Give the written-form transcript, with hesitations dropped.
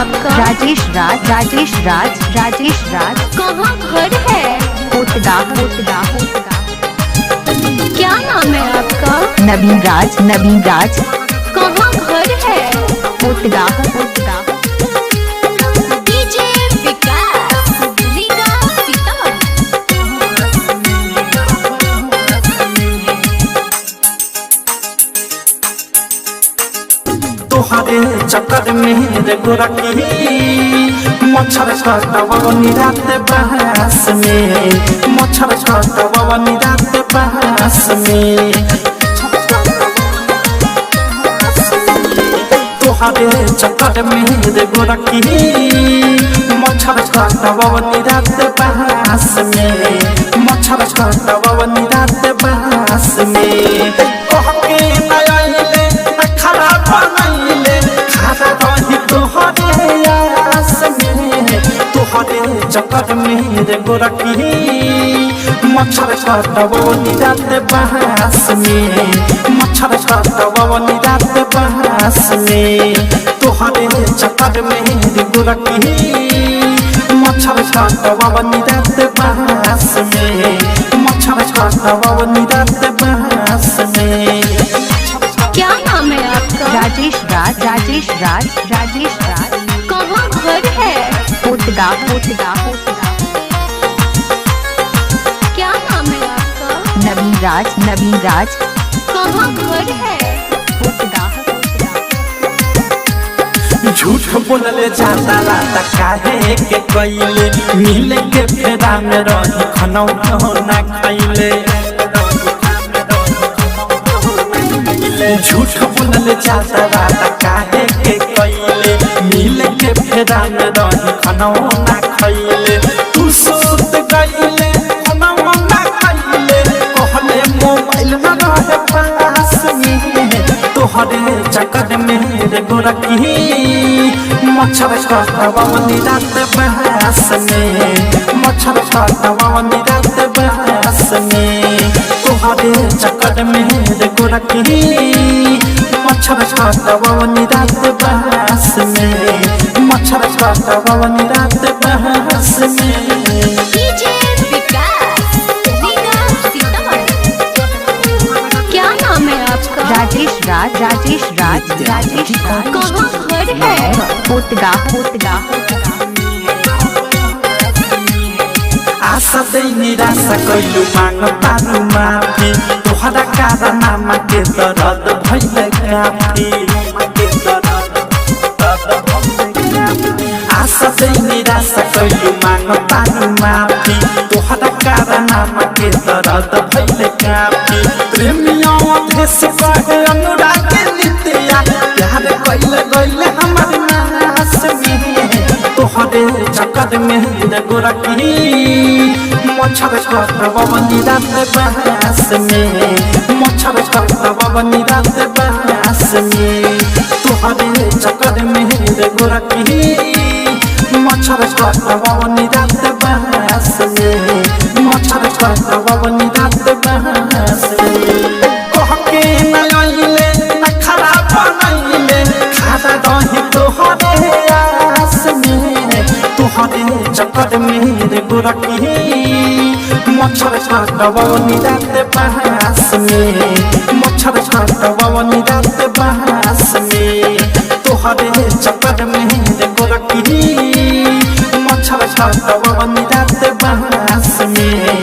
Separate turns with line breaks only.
आपका?
राजेश राज।
कहाँ घर है?
पोतदा।
क्या नाम है आपका?
नवीन राज।
कहाँ घर है?
पोतदा।
डीजे विकास लीगा
तोहरे चक्कर में रे गोरकी मच्छर काटवनी रात बहस में, मच्छर काटवनी रात बहस में। तोहरे चक्कर में रे गोरकी मच्छर काटवनी रात बहस में, मच्छर काटवनी रात बहस में। कहके नयले खराब बनैले खरा रही तोहरे आस में, तोहरे चक्कर में रे गोरकी मच्छर काटवनी रात बहस में, मच्छर काटवनी रात बहस में। तोहरे चक्कर में रे गोरकी मच्छर काटवनी रात बहस में, मच्छर काटवनी रात बहस में।
क्या नाम है आपका?
राजेश राज।
कहाँ घर है?
पोतदा।
क्या नाम है आपका?
नवीन राज।
कहाँ घर है?
पोतदा।
झूठ बोलले जाता रात काहे के कइले, मिले के फेरा में रही खनौ ना खाइले। झूठ बोलले जाता रात काहे के कइले, मिले के फेरा में रही खनौ ना खाइले। तू सोत गइले खनौ ना खाइले, कहले मोबाइल न रहे पास में। तोहरे चक्कर में रे गोरकी मच्छर काटवनी रात बहस में, मच्छर काटवनी रात बहस में। तोहरे चक्कर में रे गोरकी मच्छर काटवनी रात बहस में, मच्छर काटवनी रात बहस में।
डीजे विकास लीगा सीतामढ़ी। क्या नाम है आपका?
राजेश राज।
कहाँ घर है?
पोतदा।
आशा दे निराशा कइलु मांग तारू माफी, तोहरा कारनामा के दर्द भइले काफी। आशा दे निराशा कइलु मांग तारू माफी, तोहरा कारनामा के दर्द भइले काफी। प्रेमियों देश कहे अनुराग नित्या, प्यार कइले गइले हमर नास में। तोहरे चक्कर में रे गोरकी मच्छर काटवनी रात बहस में, मच्छर काटवनी रात बहस में। तोहरे चक्कर में रे गोरकी मच्छर काटवनी रात बहस में, मच्छर काटवनी रात बहस में। कहके नयले खराब बनैले खरा रही तोहरे आस में। तोहरे चक्कर में रे गोरकी मच्छर काटवनी रात बहस में, मच्छर काटवनी रात बहस में। तोहरे चक्कर में रे गोरकी मच्छर काटवनी रात बहस में,